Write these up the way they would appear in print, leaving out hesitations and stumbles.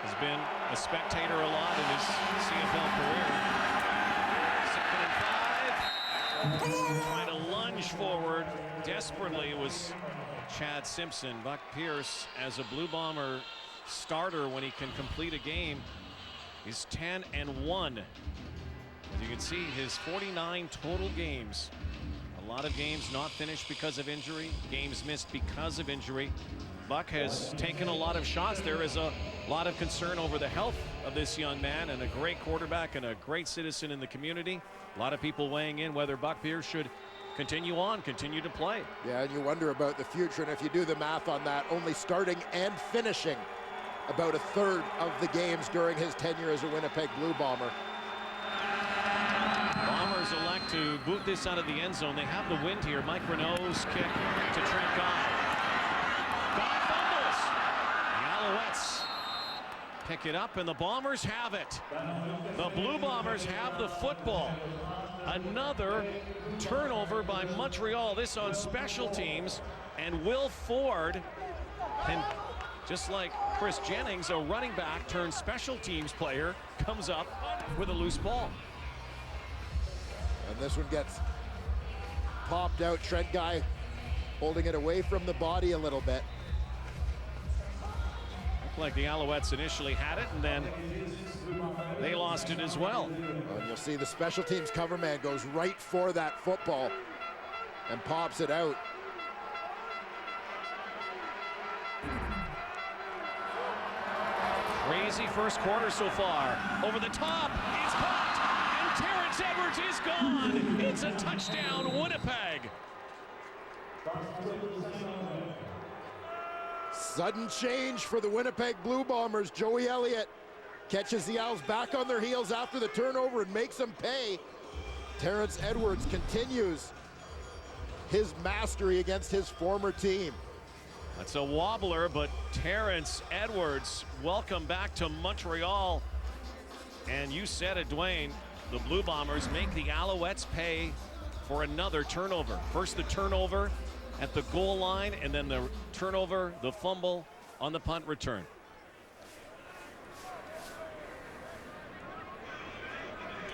Has been a spectator a lot in his CFL career. 2nd and 5. Trying to lunge forward desperately was Chad Simpson. Buck Pierce, as a Blue Bomber starter when he can complete a game, is 10-1. As you can see, his 49 total games. A lot of games not finished because of injury, games missed because of injury. Buck has taken a lot of shots. There is a lot of concern over the health of this young man, and a great quarterback and a great citizen in the community. A lot of people weighing in whether Buck Pierce should continue to play. Yeah, and you wonder about the future, and if you do the math on that, only starting and finishing about a third of the games during his tenure as a Winnipeg Blue Bomber. Bombers elect to boot this out of the end zone. They have the wind here. Mike Renault's kick to Trent Guy. Guy fumbles. The Alouettes pick it up, and the Bombers have it. The Blue Bombers have the football. Another turnover by Montreal, this on special teams, and Will Ford, and just like Chris Jennings, a running back turned special teams player, comes up with a loose ball. And this one gets popped out. Trent Guy holding it away from the body a little bit. Looked like the Alouettes initially had it, and then they lost it as well. And you'll see the special teams cover man goes right for that football and pops it out. Crazy first quarter so far. Over the top, it's caught, and Terrence Edwards is gone. It's a touchdown, Winnipeg. Sudden change for the Winnipeg Blue Bombers. Joey Elliott catches the Owls back on their heels after the turnover and makes them pay. Terrence Edwards continues his mastery against his former team. That's a wobbler, but Terrence Edwards, welcome back to Montreal. And you said it, Dwayne, the Blue Bombers make the Alouettes pay for another turnover. First the turnover at the goal line, and then the turnover, the fumble on the punt return.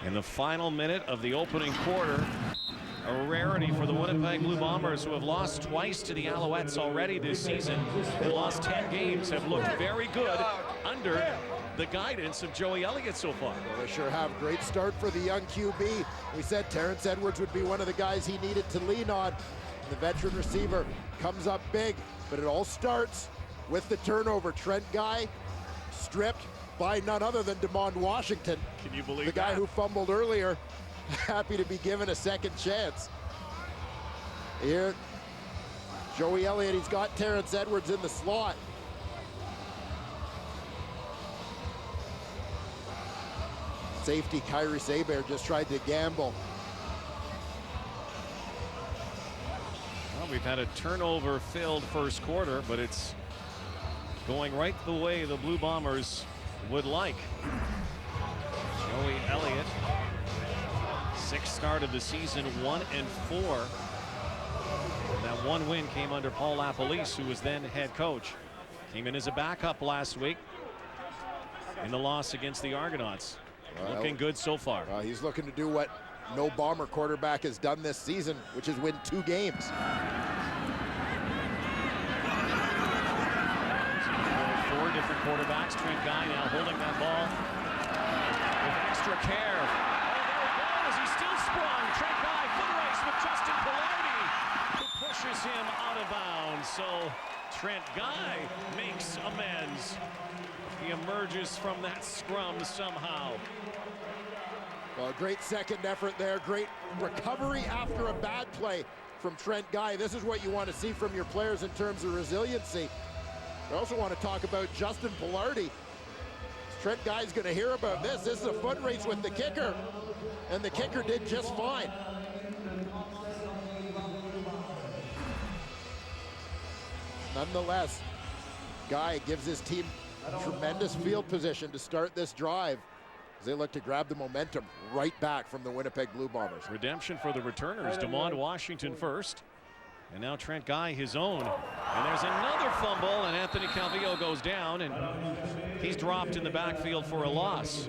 In the final minute of the opening quarter, a rarity for the Winnipeg Blue Bombers, who have lost twice to the Alouettes already this season. They lost 10 games, have looked very good under the guidance of Joey Elliott so far. Well, they sure have. Great start for the young QB. We said Terrence Edwards would be one of the guys he needed to lean on. The veteran receiver comes up big, but it all starts with the turnover. Trent Guy stripped by none other than DeMond Washington. Can you believe the guy that? who fumbled earlier? Happy to be given a second chance. Here, Joey Elliott, he's got Terrence Edwards in the slot. Safety Kyrie Saber just tried to gamble. Well, we've had a turnover-filled first quarter, but it's going right the way the Blue Bombers would like. Joey Elliott, sixth start of the season, 1-4. That one win came under Paul LaPolice, who was then head coach. Came in as a backup last week in the loss against the Argonauts. Looking good so far. He's looking to do what no Bomber quarterback has done this season, which is win 2 games. 4 different quarterbacks. Trent Guy now holding that ball with extra care. Oh, there it goes. He's still sprung. Trent Guy foot race with Justin Pilardi, who pushes him out of bounds. So Trent Guy makes amends. He emerges from that scrum somehow. Well, great second effort there. Great recovery after a bad play from Trent Guy. This is what you want to see from your players in terms of resiliency. I also want to talk about Justin Pilardi. Trent Guy's going to hear about this. This is a foot race with the kicker, and the kicker did just fine. Nonetheless, Guy gives his team tremendous field position to start this drive as they look to grab the momentum right back from the Winnipeg Blue Bombers. Redemption for the returners. DeMond Washington first. And now Trent Guy his own. And there's another fumble, and Anthony Calvillo goes down, and he's dropped in the backfield for a loss.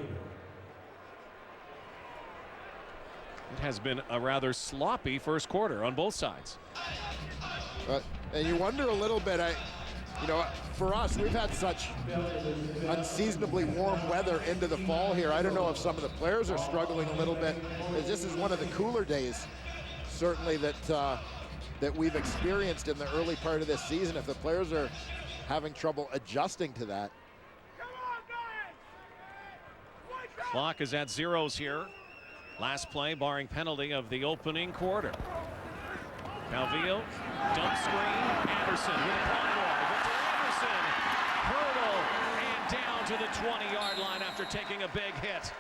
It has been a rather sloppy first quarter on both sides. And you wonder a little bit, you know, for us, we've had such unseasonably warm weather into the fall here. I don't know if some of the players are struggling a little bit. This is one of the cooler days, certainly, that we've experienced in the early part of this season. If the players are having trouble adjusting to that. Clock is at zeros here. Last play, barring penalty, of the opening quarter. Calvillo, dump screen, Anderson with a convoy. Victor Anderson, hurdle, and down to the 20-yard line after taking a big hit.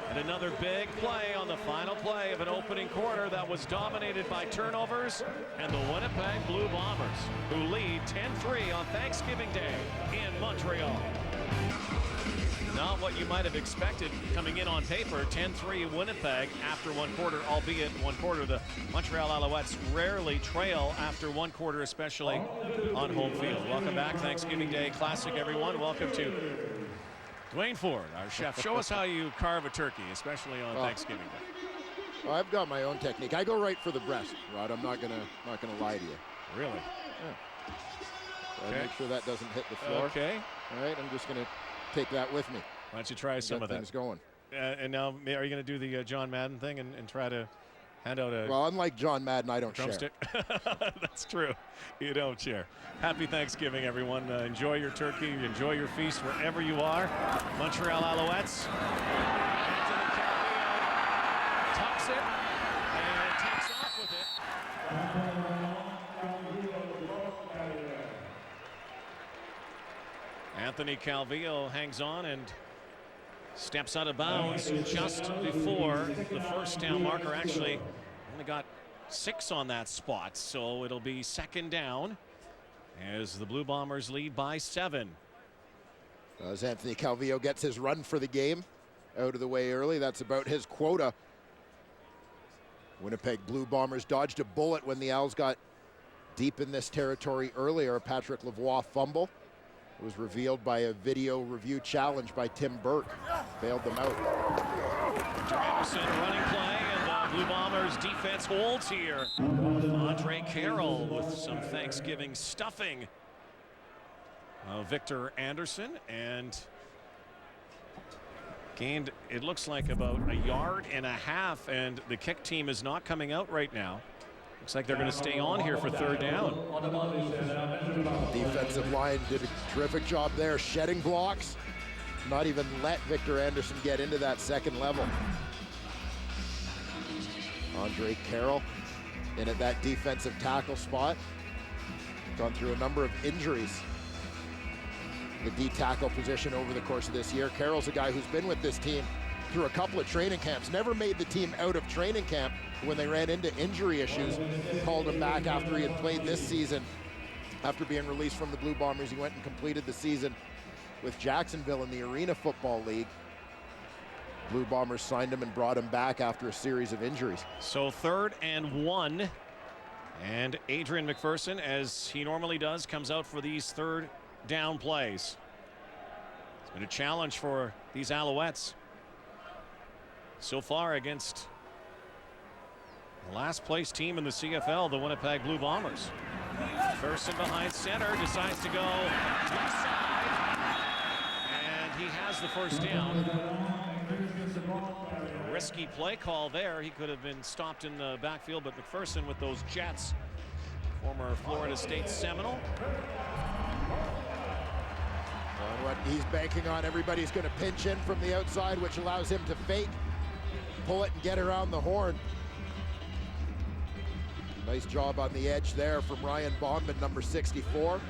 And another big play on the final play of an opening quarter that was dominated by turnovers and the Winnipeg Blue Bombers, who lead 10-3 on Thanksgiving Day in Montreal. Not what you might have expected coming in on paper. 10-3 Winnipeg after one quarter, albeit one quarter. The Montreal Alouettes rarely trail after one quarter, especially on home field. Welcome back, Thanksgiving Day Classic, everyone. Welcome to Dwayne Ford, our chef. Show us how you carve a turkey, especially on Thanksgiving Day. Well, I've got my own technique. I go right for the breast, Rod. I'm not gonna lie to you. Really? Yeah. So I make sure that doesn't hit the floor. Okay. All right, I'm just gonna take that with me. Why don't you try some of that? Things going. And now, are you going to do the John Madden thing and try to hand out a... Well, unlike John Madden, I don't drumstick? share. That's true. You don't share. Happy Thanksgiving, everyone. Enjoy your turkey. Enjoy your feast wherever you are. Montreal Alouettes. Anthony Calvillo tucks it and takes off with it. Anthony Calvillo hangs on and steps out of bounds just before the first down marker. Actually, only got 6 on that spot, so it'll be second down as the Blue Bombers lead by 7. As Anthony Calvillo gets his run for the game out of the way early, that's about his quota. Winnipeg Blue Bombers dodged a bullet when the Owls got deep in this territory earlier. Patrick Lavoie fumble. It was revealed by a video review challenge by Tim Burke. Bailed them out. Anderson running play, and the Blue Bombers defense holds here. Andre Carroll with some Thanksgiving stuffing. Victor Anderson, and gained, it looks like, about 1.5 yards, and the kick team is not coming out right now. Looks like they're going to stay on here for third down. Defensive line did a terrific job there, shedding blocks. Not even let Victor Anderson get into that second level. Andre Carroll in at that defensive tackle spot. Gone through a number of injuries. The D-tackle position over the course of this year. Carroll's a guy who's been with this team through a couple of training camps. Never made the team out of training camp. When they ran into injury issues, called him back after he had played this season. After being released from the Blue Bombers, he went and completed the season with Jacksonville in the Arena Football League. Blue Bombers signed him and brought him back after a series of injuries. So 3rd and 1, and Adrian McPherson, as he normally does, comes out for these third down plays. It's been a challenge for these Alouettes so far against the last place team in the CFL, the Winnipeg Blue Bombers. McPherson behind center, decides to go left side, and he has the first down. A risky play call there. He could have been stopped in the backfield, but McPherson with those Jets, former Florida State Seminole. What he's banking on, everybody's going to pinch in from the outside, which allows him to fake, pull it, and get around the horn. Nice job on the edge there from Ryan Bondman, number 64.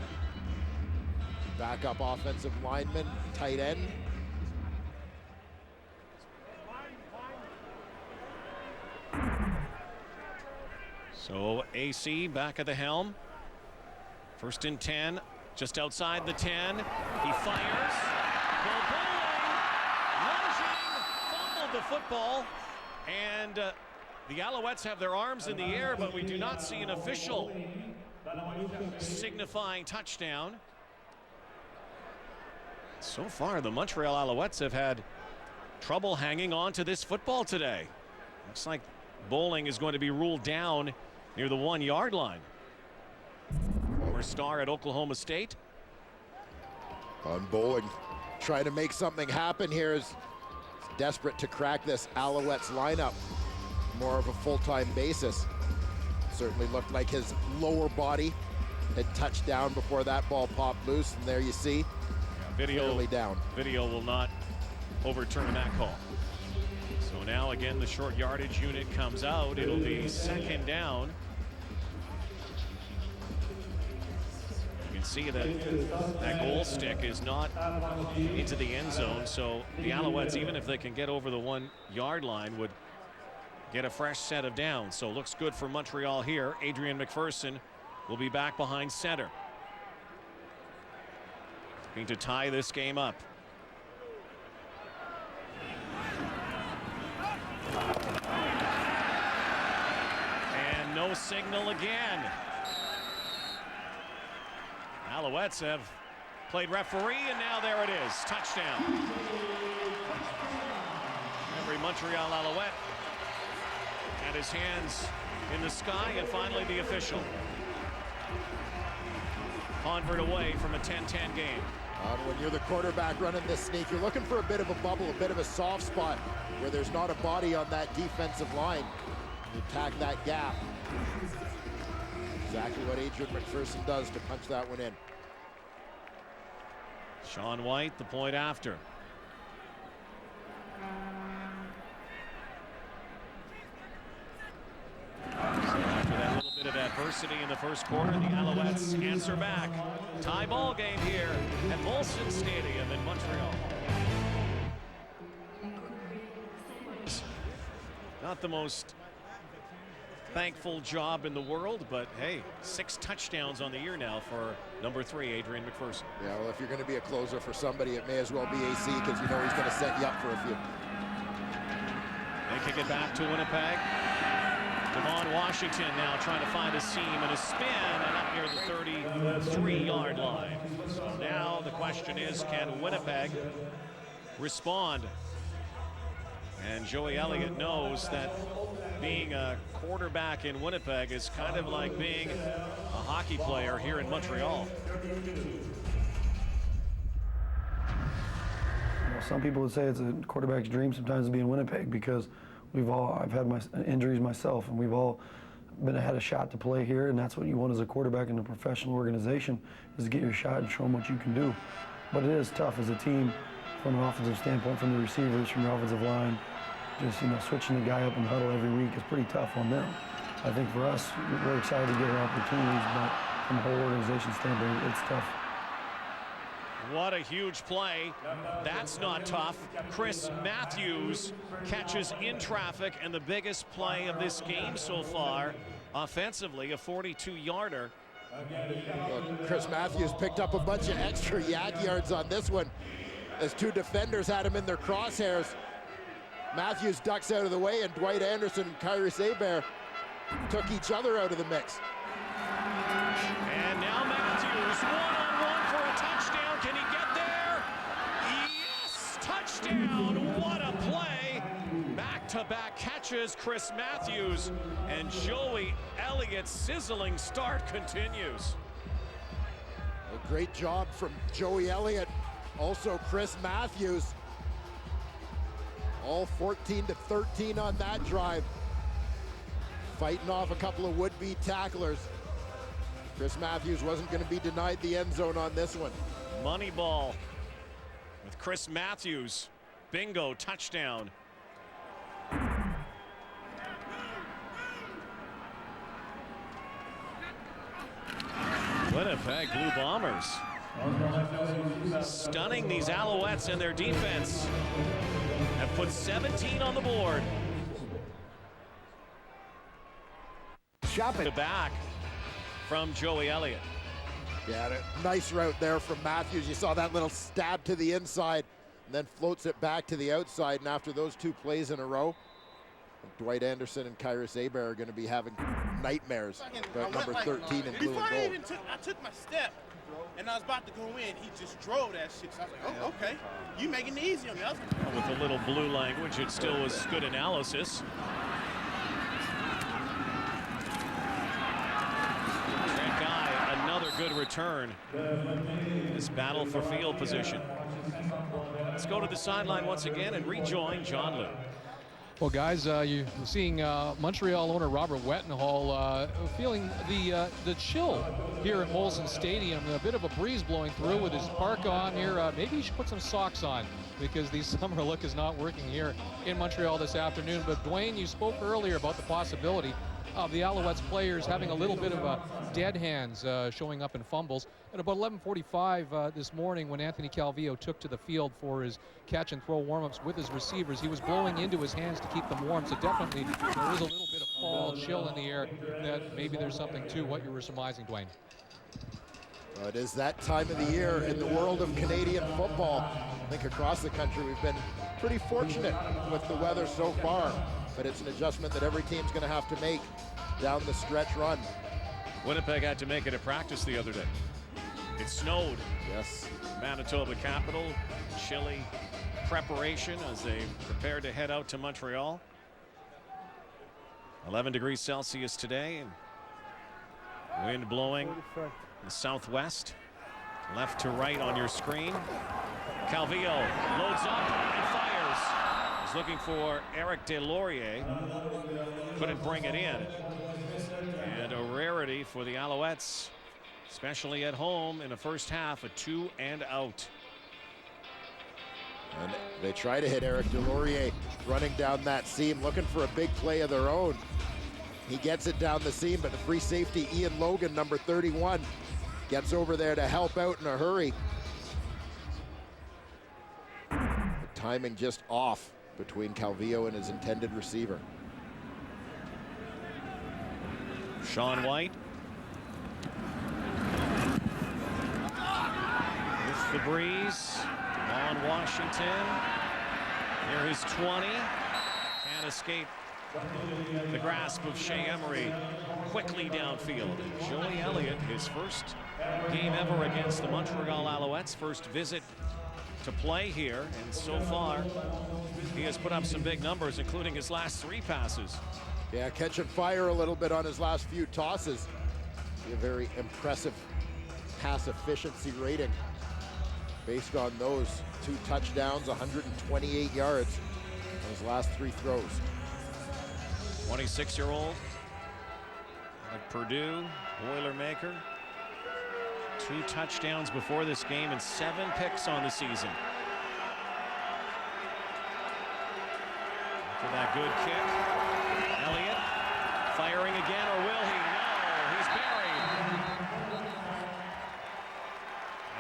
Backup offensive lineman, tight end. So AC back at the helm. 1st and 10, just outside the 10. He fires. Go bowling. Lunging, fumbled the football, and The Alouettes have their arms in the air, but we do not see an official signifying touchdown. So far, the Montreal Alouettes have had trouble hanging on to this football today. Looks like bowling is going to be ruled down near the 1 yard line. Former star at Oklahoma State. On bowling, trying to make something happen here, is desperate to crack this Alouettes lineup. More of a full-time basis. Certainly looked like his lower body had touched down before that ball popped loose, and there you see, clearly down. Video will not overturn that call. So now again the short yardage unit comes out. It'll be second down. You can see that that goal stick is not into the end zone, so the Alouettes, even if they can get over the 1 yard line, would get a fresh set of downs. So looks good for Montreal here. Adrian McPherson will be back behind center, looking to tie this game up. And no signal again. Alouettes have played referee, and now there it is. Touchdown. Every Montreal Alouette had his hands in the sky, and finally the official. Convert away from a 10-10 game. When you're the quarterback running this sneak, you're looking for a bit of a bubble, a bit of a soft spot where there's not a body on that defensive line. You attack that gap. Exactly what Adrian McPherson does to punch that one in. Sean White, the point after. After that little bit of adversity in the first quarter, the Alouettes answer back. Tie ball game here at Molson Stadium in Montreal. Not the most thankful job in the world, but hey, 6 touchdowns on the year now for number 3, Adrian McPherson. Yeah, well, if you're going to be a closer for somebody, it may as well be AC, because you know he's going to set you up for a few. They kick it back to Winnipeg. Devon Washington now trying to find a seam and a spin, and up near the 33-yard line. So now the question is, can Winnipeg respond? And Joey Elliott knows that being a quarterback in Winnipeg is kind of like being a hockey player here in Montreal. Some people would say it's a quarterback's dream sometimes to be in Winnipeg, because I've had my injuries myself, and we've all had a shot to play here, and that's what you want as a quarterback in a professional organization, is to get your shot and show them what you can do. But it is tough as a team from an offensive standpoint, from the receivers, from your offensive line. Just, switching the guy up in the huddle every week is pretty tough on them. I think for us, we're excited to get our opportunities, but from a whole organization standpoint, it's tough. What a huge play. That's not tough. Chris Matthews catches in traffic, and the biggest play of this game so far offensively, a 42-yarder. Well, Chris Matthews picked up a bunch of extra yak yards on this one, as 2 defenders had him in their crosshairs. Matthews ducks out of the way, and Dwight Anderson and Kyrus Hebert took each other out of the mix. And now Matthews one-on-one for a touchdown. Can he get there? Yes! Touchdown! What a play! Back-to-back catches, Chris Matthews, and Joey Elliott's sizzling start continues. A great job from Joey Elliott. Also Chris Matthews. All 14 to 13 on that drive. Fighting off a couple of would-be tacklers. Chris Matthews wasn't going to be denied the end zone on this one. Moneyball with Chris Matthews. Bingo, touchdown. Winnipeg Blue Bombers stunning these Alouettes, and their defense have put 17 on the board. Shopping Back from Joey Elliott. Yeah, nice route there from Matthews. You saw that little stab to the inside, and then floats it back to the outside. And after those 2 plays in a row, Dwight Anderson and Kyrus Aber are going to be having nightmares about number 13 in blue and gold. I took my step, and I was about to go in. He just drove that shit. So I was like, oh, okay. You making it easy on me. With a little blue language, it still was good analysis. Trent Guy, another good return. This battle for field position. Let's go to the sideline once again and rejoin John Liu. Well, guys, you're seeing Montreal owner Robert Wetenhall feeling the chill here at Molson Stadium. A bit of a breeze blowing through with his park on here. Maybe he should put some socks on because the summer look is not working here in Montreal this afternoon. But Dwayne, you spoke earlier about the possibility of the Alouettes players having a little bit of dead hands showing up in fumbles. At about 11:45 this morning, when Anthony Calvillo took to the field for his catch and throw warm-ups with his receivers, he was blowing into his hands to keep them warm. So definitely there is a little bit of fall chill in the air that maybe there's something to what you were surmising, Dwayne. It is that time of the year in the world of Canadian football. I think across the country we've been pretty fortunate with the weather so far, but it's an adjustment that every team's going to have to make down the stretch run. Winnipeg had to make it a practice the other day. It snowed. Yes. Manitoba capital, chilly preparation as they prepared to head out to Montreal. 11 degrees Celsius today, and wind blowing in the southwest, left to right on your screen. Calvillo loads up and fires. He's looking for Eric Deslauriers. Couldn't bring it in. And a rarity for the Alouettes, especially at home in the first half, a 2 and out. And they try to hit Eric Deslauriers running down that seam, looking for a big play of their own. He gets it down the seam, but the free safety, Ian Logan, number 31, gets over there to help out in a hurry. The timing just off between Calvillo and his intended receiver. Sean White. With the breeze on Washington. Near his 20. Can't escape the grasp of Shea Emery. Quickly downfield. Joey Elliott, his first game ever against the Montreal Alouettes. First visit to play here, and so far he has put up some big numbers, including his last 3 passes. Yeah, catching fire a little bit on his last few tosses. A very impressive pass efficiency rating based on those 2 touchdowns, 128 yards on his last 3 throws. 26-year-old at Purdue, Boilermaker. 2 touchdowns before this game and 7 picks on the season. After that good kick. Elliott firing again, or will he? No, he's buried.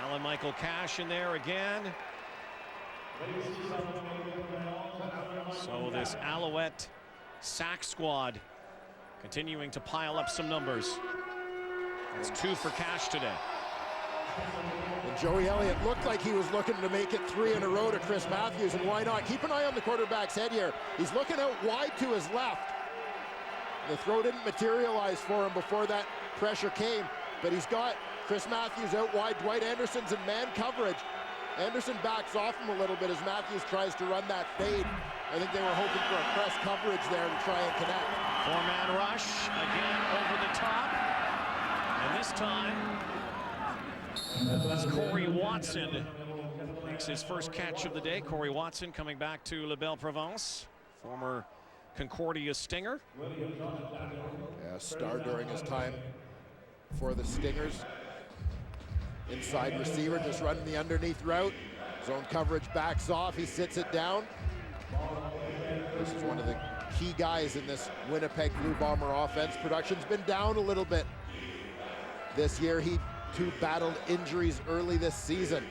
Alan Michael Cash in there again. So this Alouette sack squad continuing to pile up some numbers. It's 2 for Cash today. And Joey Elliott looked like he was looking to make it 3 in a row to Chris Matthews, and why not? Keep an eye on the quarterback's head here. He's looking out wide to his left. The throw didn't materialize for him before that pressure came, but he's got Chris Matthews out wide. Dwight Anderson's in man coverage. Anderson backs off him a little bit as Matthews tries to run that fade. I think they were hoping for a press coverage there to try and connect. 4-man rush, again over the top. And this time, as Corey Watson makes his first catch of the day. Corey Watson coming back to La Belle Provence, former Concordia Stinger. Yeah, star during his time for the Stingers. Inside receiver, just running the underneath route. Zone coverage backs off, he sits it down. This is one of the key guys in this Winnipeg Blue Bomber offense. Production's been down a little bit this year. He too battled injuries early this season.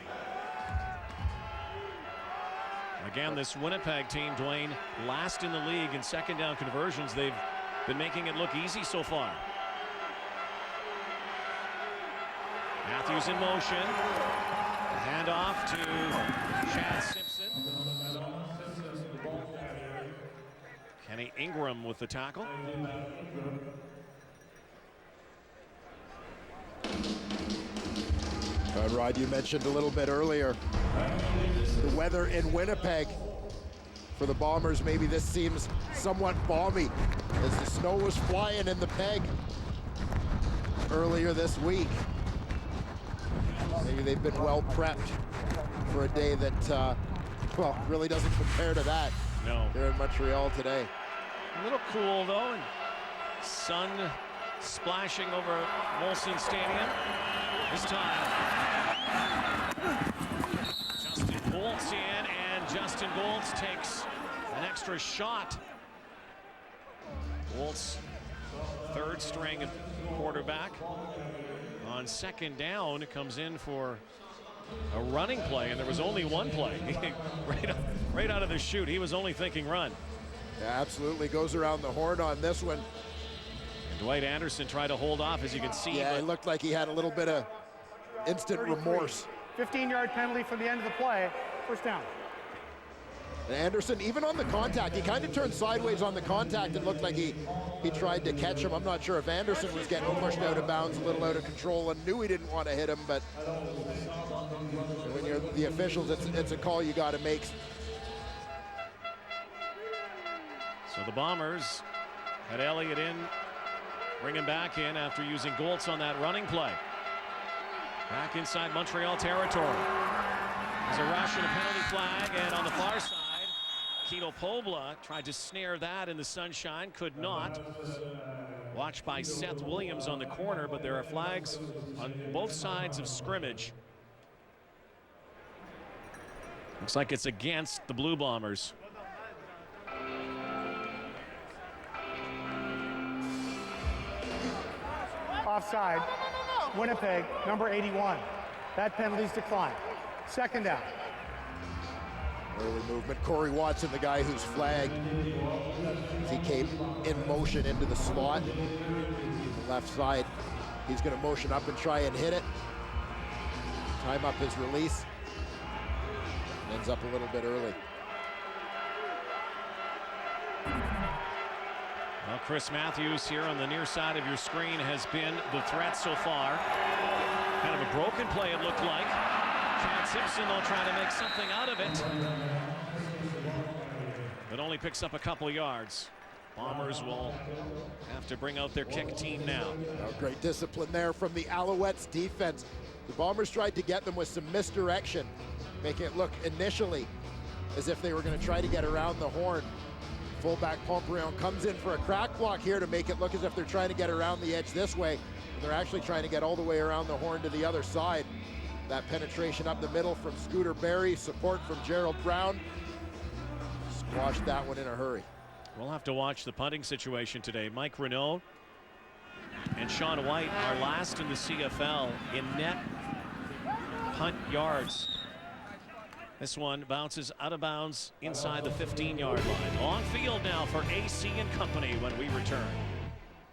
Again, this Winnipeg team, Dwayne, last in the league in second down conversions. They've been making it look easy so far. Matthews in motion. Handoff to Chad Simpson. Kenny Ingram with the tackle. Rod, you mentioned a little bit earlier the weather in Winnipeg. For the Bombers, maybe this seems somewhat balmy as the snow was flying in the Peg earlier this week. Maybe they've been well prepped for a day that, well, really doesn't compare to that. No. Here in Montreal today. A little cool though, and sun splashing over Molson Stadium. This time, Justin Goltz in, and Justin Goltz takes an extra shot. Goltz, third string quarterback. On second down, comes in for a running play, and there was only one play. right out of the chute, he was only thinking run. Yeah, absolutely, goes around the horn on this one. And Dwight Anderson tried to hold off, as you can see. Yeah, it looked like he had a little bit of instant remorse. 15-yard penalty from the end of the play, first down. And Anderson, even on the contact, he kind of turned sideways on the contact and looked like he tried to catch him. I'm not sure if Anderson was getting pushed out of bounds, a little out of control, and knew he didn't want to hit him, but when you're the officials, it's a call you got to make. So the Bombers had Elliott in, bring him back in after using Goltz on that running play. Back inside Montreal territory. There's a rush and a penalty flag, and on the far side, Kito Pobla tried to snare that in the sunshine, could not. Watched by Seth Williams on the corner, but there are flags on both sides of scrimmage. Looks like it's against the Blue Bombers. Offside, Winnipeg, number 81. That penalty's declined. Second down. Early movement. Corey Watson, the guy who's flagged, as he came in motion into the slot. The left side, he's going to motion up and try and hit it. Time up his release. Ends up a little bit early. Well, Chris Matthews here on the near side of your screen has been the threat so far. Kind of a broken play, it looked like. Chad Simpson, they'll try to make something out of it, but only picks up a couple yards. Bombers will have to bring out their kick team now. Oh, great discipline there from the Alouettes defense. The Bombers tried to get them with some misdirection, making it look initially as if they were going to try to get around the horn. Fullback Pomperillon comes in for a crack block here to make it look as if they're trying to get around the edge this way. They're actually trying to get all the way around the horn to the other side. That penetration up the middle from Scooter Berry, support from Gerald Brown. Squashed that one in a hurry. We'll have to watch the punting situation today. Mike Renaud and Sean White are last in the CFL in net punt yards. This one bounces out of bounds inside the 15-yard line. On field now for AC and company when we return.